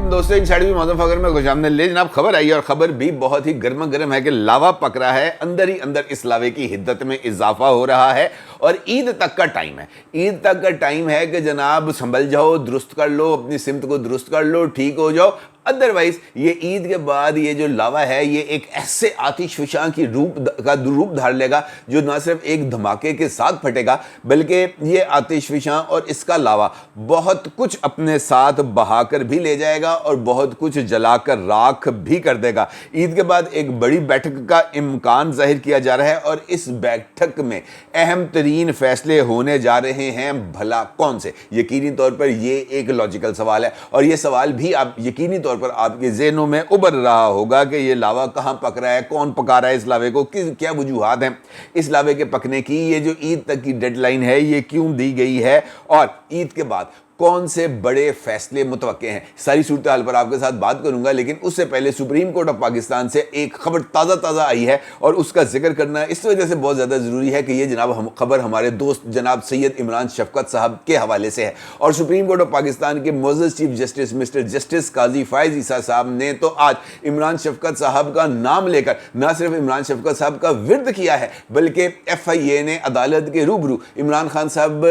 वालेकुम दोस्तों, इनसाइड भी मौजूद फगर में खुशामदीद। ले जनाब, खबर आई और खबर भी बहुत ही गर्मा गर्म है कि लावा पक रहा है। अंदर ही अंदर इस लावे की हिद्दत में इजाफा हो रहा है और ईद तक का टाइम है। ईद तक का टाइम है कि जनाब संभल जाओ, दुरुस्त कर लो, अपनी सिमत को दुरुस्त कर लो, ठीक हो जाओ। अदरवाइज ये ईद के बाद ये जो लावा है ये एक ऐसे आतिशफशां की रूप धार लेगा जो ना सिर्फ एक धमाके के साथ फटेगा बल्कि ये आतिशफशां और इसका लावा बहुत कुछ अपने साथ बहाकर भी ले जाएगा और बहुत कुछ जलाकर राख भी कर देगा। ईद के बाद एक बड़ी बैठक का इम्कान जाहिर किया जा रहा है और इस बैठक में अहम तरीन फैसले होने जा रहे हैं। भला कौन से? यकीनी तौर पर ये एक लॉजिकल सवाल है और ये सवाल भी आप यकीनी तौर पर आपके ज़हनों में उभर रहा होगा कि ये लावा कहां पक रहा है, कौन पका रहा है इस लावे को, क्या वजूहात हैं इस लावे के पकने की, ये जो ईद तक की डेडलाइन है ये क्यों दी गई है और ईद के बाद कौन से बड़े फैसले मुतवक्के हैं। सारी सूरत हाल पर आपके साथ बात करूंगा, लेकिन उससे पहले सुप्रीम कोर्ट ऑफ पाकिस्तान से एक खबर ताज़ा आई है और उसका जिक्र करना इस वजह से बहुत ज़्यादा ज़रूरी है कि ये जनाब खबर हमारे दोस्त जनाब सैयद इमरान शफकत साहब के हवाले से है। और सुप्रीम कोर्ट ऑफ पाकिस्तान के मोअज़्ज़ज़ चीफ जस्टिस मिस्टर जस्टिस काजी फ़ाइज़ ईसा साहब ने तो आज इमरान शफकत साहब का नाम लेकर न सिर्फ इमरान शफकत साहब का विर्द किया है बल्कि FIA ने अदालत के रूबरू इमरान खान साहब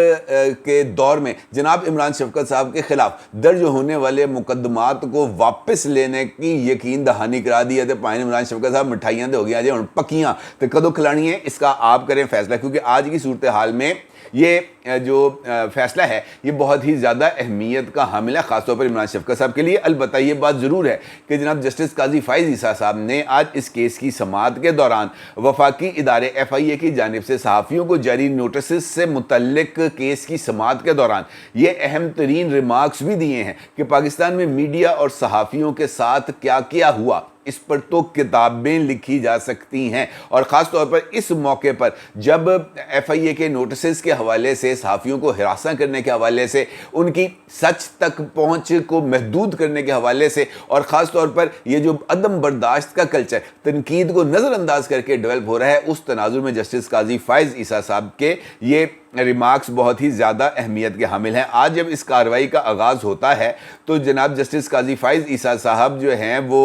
के दौर में जनाब इमरान शफकत साहब के खिलाफ दर्ज होने वाले मुकदमात को वापस लेने की यकीन दहानी करा दी है। तो पाइन इमरान शफकत साहब मिठाइयां तो हो गई हुण पक्कियां तो कदों खिलानी है इसका आप करें फैसला, क्योंकि आज की सूरत हाल में ये जो फैसला है ये बहुत ही ज़्यादा अहमियत का हामिल है, ख़ासतौर पर इमरान शफकत साहब के लिए। अलबत्ता ये बात ज़रूर है कि जनाब जस्टिस काजी फ़ाइज़ ईसा साहब ने आज इस केस की समाअत के दौरान वफाकी इदारे FIA की जानिब से सहाफ़ियों को जारी नोटिस से मुतल्लिक केस की समाअत के दौरान ये अहम तरीन रिमार्क्स भी दिए हैं कि पाकिस्तान में मीडिया और सहाफ़ियों के साथ क्या क्या हुआ इस पर तो किताबें लिखी जा सकती हैं। और ख़ास तौर पर इस मौके पर जब FIA के नोटिस के हवाले से सहाफ़ियों को हिरासत करने के हवाले से, उनकी सच तक पहुंच को महदूद करने के हवाले से और ख़ास तौर पर ये जो अदम बर्दाश्त का कल्चर तनकीद को नज़रअंदाज करके डेवलप हो रहा है, उस तनाजुर में जस्टिस काजी फ़ाइज़ ईसा साहब के ये रिमार्क्स बहुत ही ज़्यादा अहमियत के हामिल हैं। आज जब इस कार्रवाई का आगाज़ होता है तो जनाब जस्टिस काजी फ़ाइज़ ईसा साहब जो हैं वो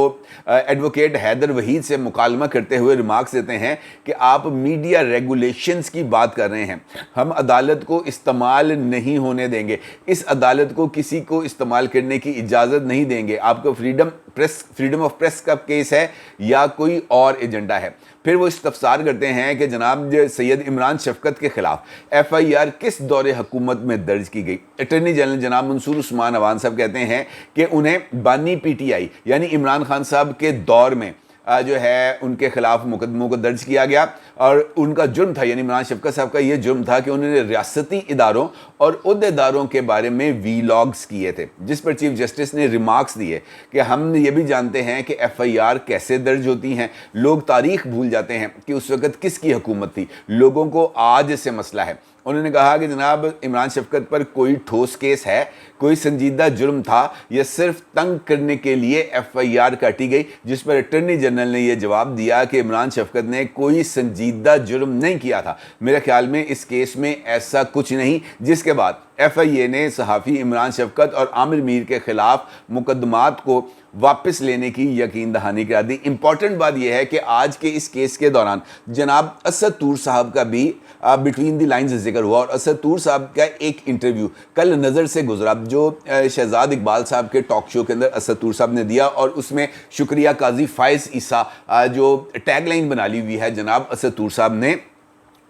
एडवोकेट हैदर वहीद से मुकालमा करते हुए रिमार्क्स देते हैं कि आप मीडिया रेगुलेशंस की बात कर रहे हैं, हम अदालत को इस्तेमाल नहीं होने देंगे, इस अदालत को किसी को इस्तेमाल करने की इजाज़त नहीं देंगे। आपको फ्रीडम ऑफ प्रेस का केस है या कोई और एजेंडा है। फिर वो इस्तफसार करते हैं कि जनाब सैयद इमरान शफकत के खिलाफ FIR किस दौरे हुकूमत में दर्ज की गई। अटर्नी जनरल जनाब मंसूर उस्मान अवान साहब कहते हैं कि उन्हें बानी PTI यानी इमरान खान साहब के दौर में जो है उनके खिलाफ मुकदमों को दर्ज किया गया और उनका जुर्म था, यानी इमरान शफकत साहब का ये जुर्म था कि उन्होंने रियासती इदारों और उहदेदारों के बारे में वीलॉग्स किए थे, जिस पर चीफ जस्टिस ने रिमार्क्स दिए कि हम ये भी जानते हैं कि FIR कैसे दर्ज होती हैं। लोग तारीख भूल जाते हैं कि उस वक़्त किसकी हुकूमत थी, लोगों को आज से मसला है। उन्होंने कहा कि जनाब इमरान शफकत पर कोई ठोस केस है, कोई संजीदा जुर्म था, यह सिर्फ तंग करने के लिए FIR काटी गई, जिस पर अटर्नी जनरल ने यह जवाब दिया कि इमरान शफकत ने कोई संजीदा जुर्म नहीं किया था। मेरे ख्याल में इस केस में ऐसा कुछ नहीं। जिसके बाद FIA ने सहाफ़ी इमरान शफकत और आमिर मीर के खिलाफ मुकदमात को वापस लेने की यकीन दहानी करा दी। इंपॉर्टेंट बात यह है कि आज के इस केस के दौरान जनाब असद तूर साहब का भी बिटवीन द लाइन्स जिक्र हुआ और असद तूर साहब का एक इंटरव्यू कल नज़र से गुजरा जो शहजाद इकबाल साहब के टॉक शो के अंदर असद तूर साहब ने दिया और उसमें शुक्रिया काजी फ़ाइज़ ईसा जो टैगलाइन बना ली हुई है जनाब असद तूर साहब ने,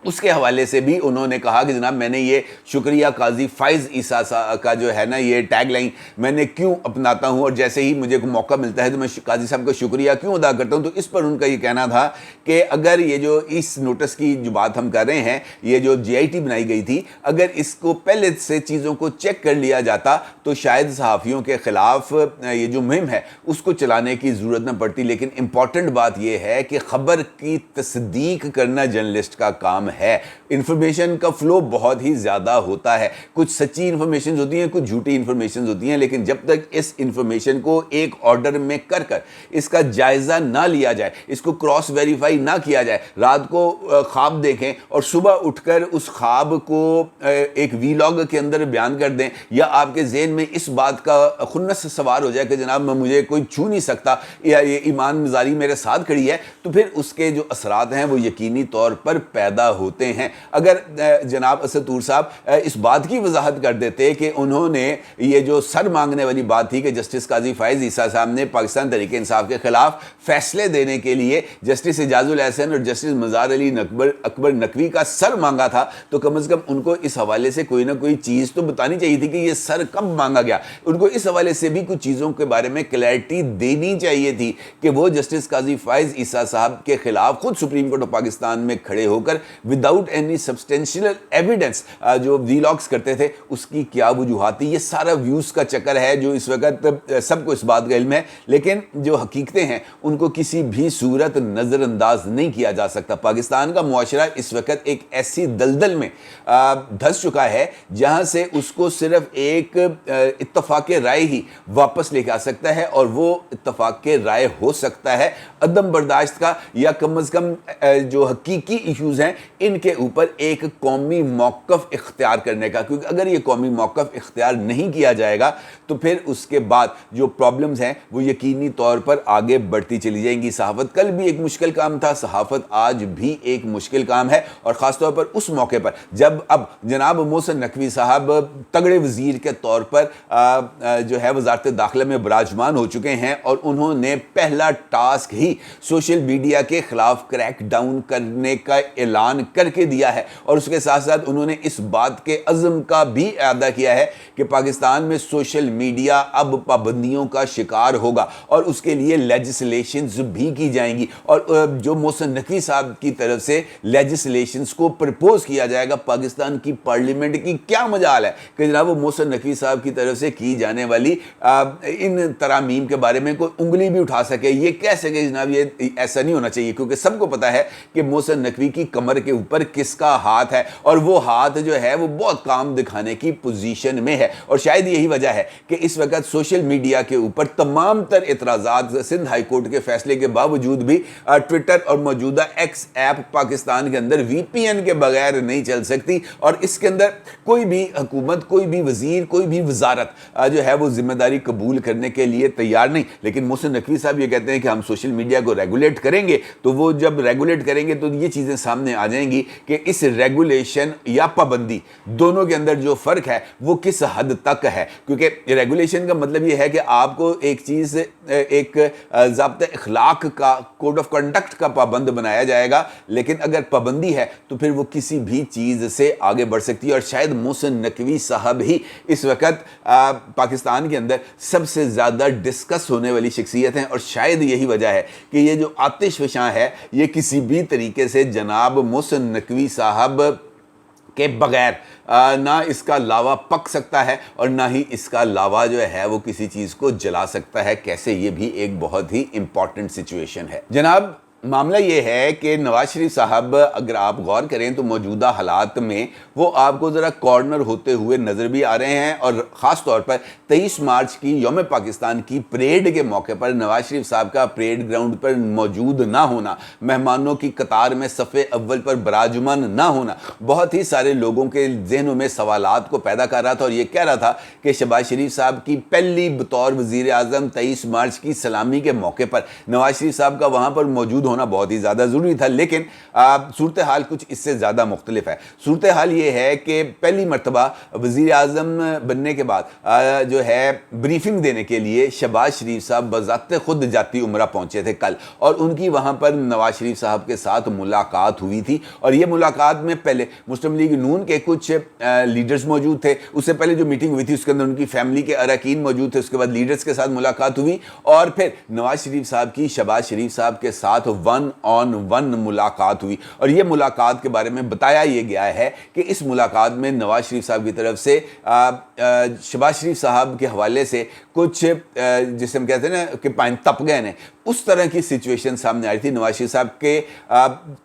उसके हवाले से भी उन्होंने कहा कि जनाब मैंने ये शुक्रिया काजी फ़ाइज़ ईसा का जो है ना ये टैगलाइन मैंने क्यों अपनाता हूँ और जैसे ही मुझे को मौका मिलता है तो मैं काजी साहब का शुक्रिया क्यों अदा करता हूँ। तो इस पर उनका ये कहना था कि अगर ये जो इस नोटिस की जो बात हम कर रहे हैं, ये जो GIT बनाई गई थी, अगर इसको पहले से चीज़ों को चेक कर लिया जाता तो शायद सहाफ़ियों के ख़िलाफ़ ये जो मुहिम है उसको चलाने की ज़रूरत न पड़ती। लेकिन इम्पॉर्टेंट बात यह है कि ख़बर की तस्दीक करना जर्नलिस्ट का काम ہے. انفارمیشن کا فلو بہت ہی زیادہ ہوتا ہے, کچھ سچی انفارمیشن ہوتی ہیں, کچھ جھوٹی انفارمیشن ہوتی ہیں, لیکن جب تک اس انفارمیشن کو ایک آرڈر میں کر اس کا جائزہ نہ لیا جائے, اس کو کراس ویریفائی نہ کیا جائے, رات کو خواب دیکھیں اور صبح اٹھ کر اس خواب کو ایک ویلاگ کے اندر بیان کر دیں, یا آپ کے ذہن میں اس بات کا خنث سوار ہو جائے کہ جناب مجھے کوئی چھو نہیں سکتا, یا یہ ایمان مزاری میرے ساتھ کھڑی ہے, تو پھر اس کے جو اثرات ہیں وہ یقینی طور پر پیدا ہوتے ہیں. اگر جناب اسد طور صاحب اس بات کی وضاحت کر دیتے کہ انہوں نے یہ جو سر مانگنے والی بات تھی کہ جسٹس قاضی فائز عیسیٰ صاحب نے پاکستان تحریک انصاف کے خلاف فیصلے دینے کے لیے جسٹس اعجاز الحسن اور جسٹس مزار علی اکبر نقوی کا سر مانگا تھا, تو کم از کم ان کو اس حوالے سے کوئی نہ کوئی چیز تو بتانی چاہیے تھی کہ یہ سر کب مانگا گیا. ان کو اس حوالے سے بھی کچھ چیزوں کے بارے میں کلیئرٹی دینی چاہیے تھی کہ وہ جسٹس قاضی فائز عیسیٰ صاحب کے خلاف خود سپریم کورٹ آف پاکستان میں کھڑے ہو کر وداؤٹ اینی سبسٹینشیل ایویڈنس جو ویلاگز کرتے تھے اس کی کیا وجوہات تھی. یہ سارا ویوز کا چکر ہے جو اس وقت سب کو اس بات کا علم ہے, لیکن جو حقیقتیں ہیں ان کو کسی بھی صورت نظر انداز نہیں کیا جا سکتا. پاکستان کا معاشرہ اس وقت ایک ایسی دلدل میں دھس چکا ہے جہاں سے اس کو صرف ایک اتفاق رائے ہی واپس لے کے آ سکتا ہے, اور وہ اتفاق رائے ہو سکتا ہے عدم برداشت کا, یا کم از کم جو حقیقی ایشوز ہیں ان کے اوپر ایک قومی موقف اختیار کرنے کا. کیونکہ اگر یہ قومی موقف اختیار نہیں کیا جائے گا تو پھر اس کے بعد جو پرابلمز ہیں وہ یقینی طور پر آگے بڑھتی چلی جائیں گی. صحافت کل بھی ایک مشکل کام تھا, صحافت آج بھی ایک مشکل کام ہے, اور خاص طور پر اس موقع پر جب اب جناب محسن نقوی صاحب تگڑے وزیر کے طور پر جو ہے وزارت داخلہ میں براجمان ہو چکے ہیں, اور انہوں نے پہلا ٹاسک ہی سوشل میڈیا کے خلاف کریک ڈاؤن کرنے کا اعلان کر کے دیا ہے, اور اس کے ساتھ ساتھ انہوں نے اس بات کے عزم کا بھی اعادہ کیا ہے کہ پاکستان میں سوشل میڈیا اب پابندیوں کا شکار ہوگا, اور اس کے لیے لیجسلیشنز بھی کی جائیں گی. اور جو محسن نقوی صاحب کی طرف سے لیجسلیشنز کو پرپوز کیا جائے گا, پاکستان کی پارلیمنٹ کی کیا مجال ہے کہ جناب وہ محسن نقوی صاحب کی طرف سے کی جانے والی ان ترامیم کے بارے میں کوئی انگلی بھی اٹھا سکے, یہ کہہ سکے جناب یہ ایسا نہیں ہونا چاہیے. کیونکہ سب کو پتا ہے کہ محسن نقوی کی کمر کے اوپر کس کا ہاتھ ہے, اور وہ ہاتھ جو ہے وہ بہت کام دکھانے کی پوزیشن میں ہے. اور شاید یہی وجہ ہے کہ اس وقت سوشل میڈیا کے اوپر تمام تر اعتراضات سندھ ہائی کورٹ کے فیصلے کے باوجود بھی ٹویٹر اور موجودہ ایکس ایپ پاکستان کے اندر وی پی این کے بغیر نہیں چل سکتی, اور اس کے اندر کوئی بھی حکومت, کوئی بھی وزیر, کوئی بھی وزارت جو ہے وہ ذمہ داری قبول کرنے کے لیے تیار نہیں. لیکن محسن نقوی صاحب یہ کہتے ہیں کہ ہم سوشل میڈیا کو ریگولیٹ کریں گے, تو وہ جب ریگولیٹ کریں گے تو یہ چیزیں سامنے آ جائیں گی کہ اس ریگولیشن یا پابندی دونوں کے اندر جو فرق ہے وہ کس حد تک ہے. کیونکہ ریگولیشن کا مطلب یہ ہے کہ آپ کو ایک چیز, ایک ضابطہ اخلاق کا, کوڈ آف کنڈکٹ کا پابند بنایا جائے گا, لیکن اگر پابندی ہے تو پھر وہ کسی بھی چیز سے آگے بڑھ سکتی ہے. اور شاید محسن نقوی صاحب ہی اس وقت پاکستان کے اندر سب سے زیادہ ڈسکس ہونے والی شخصیت ہیں, اور شاید یہی وجہ ہے کہ یہ جو آتش فشاں ہے یہ کسی بھی طریقے سے جناب محسن نقوی صاحب کے بغیر نہ اس کا لاوا پک سکتا ہے, اور نہ ہی اس کا لاوا جو ہے وہ کسی چیز کو جلا سکتا ہے. کیسے, یہ بھی ایک بہت ہی امپورٹنٹ سچویشن ہے. جناب معاملہ یہ ہے کہ نواز شریف صاحب اگر آپ غور کریں تو موجودہ حالات میں وہ آپ کو ذرا کارنر ہوتے ہوئے نظر بھی آ رہے ہیں, اور خاص طور پر 23 مارچ کی یوم پاکستان کی پریڈ کے موقع پر نواز شریف صاحب کا پریڈ گراؤنڈ پر موجود نہ ہونا, مہمانوں کی قطار میں صف اول پر براجمان نہ ہونا, بہت ہی سارے لوگوں کے ذہنوں میں سوالات کو پیدا کر رہا تھا, اور یہ کہہ رہا تھا کہ شہباز شریف صاحب کی پہلی بطور وزیر اعظم 23 مارچ کی سلامی کے موقع پر نواز شریف صاحب کا وہاں پر موجود ہونا بہت ہی زیادہ ضروری تھا. لیکن صورتحال کچھ اس سے زیادہ مختلف ہے. صورتحال یہ ہے کہ پہلی مرتبہ وزیر اعظم بننے کے بعد جو ہے بریفنگ دینے کے لیے شہباز شریف صاحب بذات خود جاتی عمرہ پہنچے تھے کل, اور ان کی وہاں پر نواز شریف صاحب کے ساتھ ملاقات ہوئی تھی. اور یہ ملاقات میں پہلے مسلم لیگ نون کے کچھ لیڈرز موجود تھے, اس سے پہلے جو میٹنگ ہوئی تھی اس کے اندر ان کی فیملی کے اراکین موجود تھے, اس کے بعد لیڈرز کے ساتھ ملاقات ہوئی, اور پھر نواز شریف صاحب کی شہباز شریف صاحب کے ساتھ वन ऑन वन मुलाकात हुई, और ये मुलाकात के बारे में बताया ये गया है कि इस मुलाकात में नवाज शरीफ साहब की तरफ से शहबाज शरीफ साहब के हवाले से कुछ जिसे हम कहते हैं ना कि पाइन तप गए ने, उस तरह की सिचुएशन सामने आई थी। नवाज शरीफ साहब के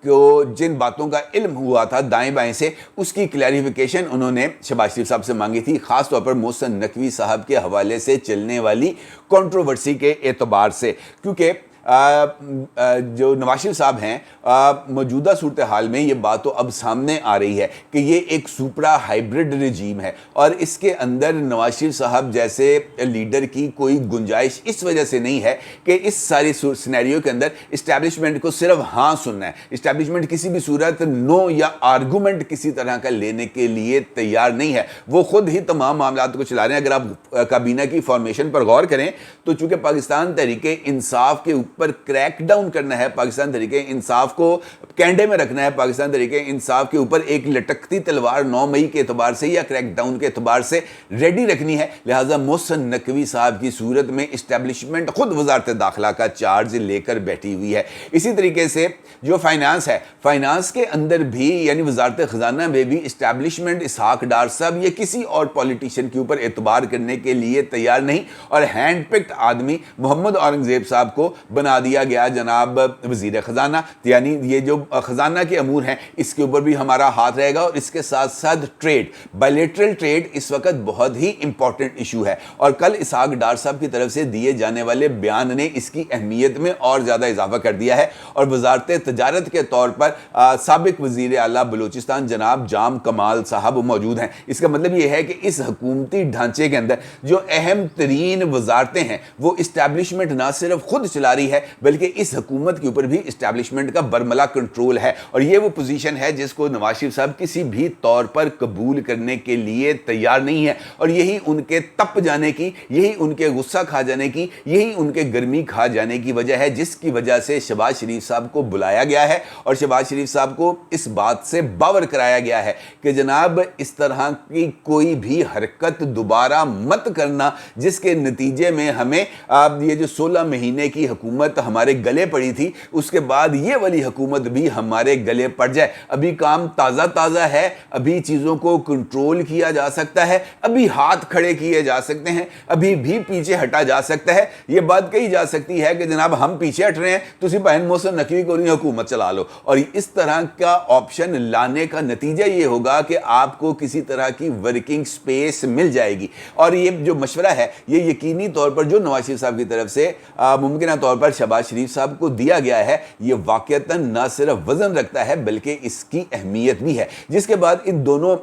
को जिन बातों का इल्म हुआ था दाएं बाएं से, उसकी क्लैरिफिकेशन उन्होंने शहबाज शरीफ साहब से मांगी थी, खास तौर पर मोहसिन नकवी साहब के हवाले से चलने वाली कंट्रोवर्सी के एतबार से, क्योंकि जो नवाज शरीफ साहब हैं मौजूदा सूरत हाल में ये बात तो अब सामने आ रही है कि ये एक सुपरा हाइब्रिड रजीम है, और इसके अंदर नवाज शरीफ साहब जैसे लीडर की कोई गुंजाइश इस वजह से नहीं है कि इस सारी सिनेरियो के अंदर इस्टेब्लिशमेंट को सिर्फ हाँ सुनना है। इस्टेब्लिशमेंट किसी भी सूरत नो या आर्गूमेंट किसी तरह का लेने के लिए तैयार नहीं है, वो खुद ही तमाम मामला को चला रहे हैं। अगर आप काबीना की फॉर्मेशन पर गौर करें तो चूंकि पाकिस्तान तहरीके इंसाफ के पर क्रैक डाउन करना है, पाकिस्तान तरीके इंसाफ को कैंडे में रखना है, पाकिस्तान तरीके इंसाफ के ऊपर एक लटकती तलवार 9 मई के एतबार से या क्रैक डाउन के एतबार से रेडी रखनी है। लिहाजा मोहसिन नकवी साहब की सूरत में इस्टेब्लिशमेंट खुद वजारत दाखिला का चार्ज लेकर बैठी हुई है। इसी तरीके से जो फाइनेंस है, फाइनेंस के अंदर भी यानी वजारत खजाना में भी इस्टेब्लिशमेंट इसहाक डार साहब या किसी और पॉलिटिशियन के ऊपर एतबार करने के लिए तैयार नहीं, और हैंड पिक्ड आदमी मोहम्मद औरंगजेब साहब को बना दिया गया जनाब वजीर खजाना। यानी ये जो खजाना के अमूर हैं इसके ऊपर भी हमारा हाथ रहेगा, और इसके साथ साथ ट्रेड, बायलैटरल ट्रेड इस वक्त बहुत ही इंपॉर्टेंट इशू है, और कल इसहाक डार साहब की तरफ से दिए जाने वाले बयान ने इसकी अहमियत में और ज्यादा इजाफा कर दिया है। और वजारत तजारत के तौर पर साबिक वजीर आला बलूचिस्तान जनाब जाम कमाल साहब मौजूद हैं। इसका मतलब यह है कि इस हुकूमती ढांचे के अंदर जो अहम तरीन वजारतें हैं वो इस्टेब्लिशमेंट ना सिर्फ खुद चला रही है बल्कि इस हुकूमत के ऊपर भी इस्टेब्लिशमेंट का बरमला कंट्रोल है, और ये वो पोजीशन है जिसको नवाज शरीफ साहब किसी भी तौर पर कबूल करने के लिए तैयार नहीं है। और यही उनके तप जाने की, यही उनके गुस्सा खा जाने की, यही उनके गर्मी खा जाने की वजह है, जिसकी वजह से शहबाज शरीफ साहब को बुलाया गया है और शहबाज शरीफ साहब को इस बात से बावर कराया गया है कि जनाब इस तरह की कोई भी हरकत दोबारा मत करना जिसके नतीजे में हमें ये जो 16 महीने की हुकूमत हमारे गले पड़ी थी उसके बाद ये वाली हुकूमत भी हमारे गले पड़ जाए। अभी काम ताज़ा ताज़ा है, अभी चीज़ों को कंट्रोल किया जा सकता है, अभी हाथ खड़े किए जा सकते हैं, अभी भी पीछे हटा जा सकता है। ये बात कही जा सकती है कि जनाब हम पीछे हट रहे हैं, तुसी बहन मोहसिन नकवी को नहीं हुकूमत चला लो। और इस तरह का ऑप्शन लाने का नतीजा ये होगा कि आपको किसी तरह की वर्किंग स्पेस मिल जाएगी। और ये जो मशवरा है ये यकीनी तौर पर जो नवाज शरीफ साहब की तरफ से मुमकिन तौर पर शहबाज शरीफ साहब को दिया गया है, ये वाकईतन न सिर्फ वजन रखता है बल्कि इसकी अहमियत भी है। जिसके बाद इन दोनों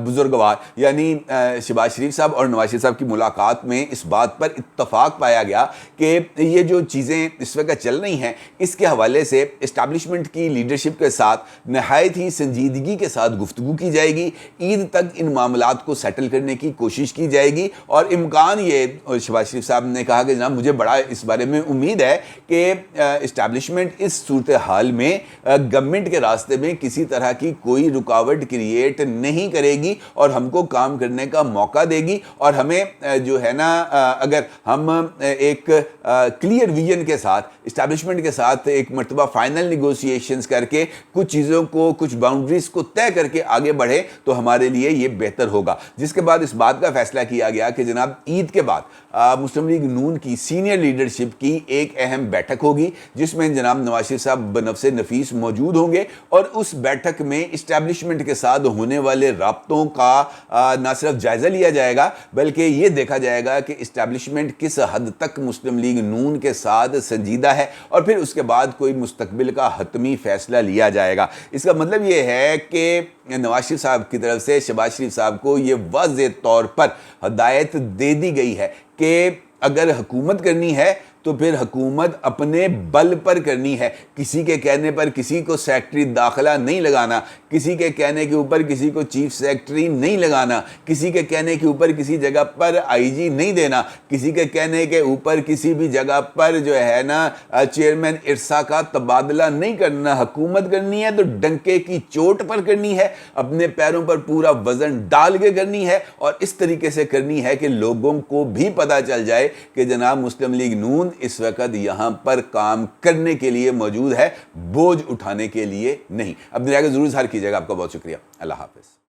बुजुर्गवार यानी शहबाज शरीफ साहब और नवाज शरीफ साहब की मुलाकात में इस बात पर इत्तफाक पाया गया कि ये जो चीज़ें इस वक्त चल रही हैं इसके हवाले से इस्टेब्लिशमेंट की लीडरशिप के साथ नहायत ही संजीदगी के साथ गुफ्तगू की जाएगी। ईद तक इन मामलात को सेटल करने की कोशिश की जाएगी, और इम्कान ये शहबाज शरीफ साहब ने कहा कि जनाब मुझे बड़ा इस बारे में उम्मीद है कि इस्टेब्लिशमेंट इस सूरत हाल में गवर्नमेंट के रास्ते में किसी तरह की कोई रुकावट क्रिएट नहीं करेगी और हमको काम करने का मौका देगी। और हमें जो है ना अगर हम एक क्लियर विजन के साथ इस्टेब्लिशमेंट के साथ एक मरतबा फाइनल निगोशिएशंस करके कुछ चीज़ों को, कुछ बाउंड्रीज को तय करके आगे बढ़े तो हमारे लिए ये बेहतर होगा। जिसके बाद इस बात का फैसला किया गया कि जनाब ईद के बाद मुस्लिम लीग नून की सीनियर लीडरशिप की एक अहम बैठक होगी जिसमें जनाब नवाज शरीफ साहब बनफ़से नफीस मौजूद होंगे, और उस बैठक में इस्टेब्लिशमेंट के साथ होने वाले राब्तों का न सिर्फ जायज़ा लिया जाएगा बल्कि ये देखा जाएगा कि इस्टेब्लिशमेंट किस हद तक मुस्लिम लीग नून के साथ संजीदा है, और फिर उसके बाद कोई मुस्तकबिल का हतमी फैसला लिया जाएगा। इसका मतलब ये है कि नवाज शरीफ साहब की तरफ से शहबाज शरीफ साहब को ये वाज़ेह तौर पर हदायत दे दी गई है कि अगर हुकूमत करनी है तो फिर हुकूमत अपने बल पर करनी है। किसी के कहने पर किसी को सेक्रेटरी दाखिला नहीं लगाना, किसी के कहने के ऊपर किसी को चीफ सेक्रेटरी नहीं लगाना, किसी के कहने के ऊपर किसी जगह पर आईजी नहीं देना, किसी के कहने के ऊपर किसी भी जगह पर जो है ना चेयरमैन इरसा का तबादला नहीं करना। हुकूमत करनी है तो डंके की चोट पर करनी है, अपने पैरों पर पूरा वजन डाल के करनी है, और इस तरीके से करनी है कि लोगों को भी पता चल जाए कि जनाब मुस्लिम लीग नून خداوند اس وقت یہاں پر کام کرنے کے لیے موجود ہے، بوجھ اٹھانے کے لیے نہیں۔ اب دنیا کے ضرور اظہار کیجیے گا۔ آپ کا بہت شکریہ، اللہ حافظ۔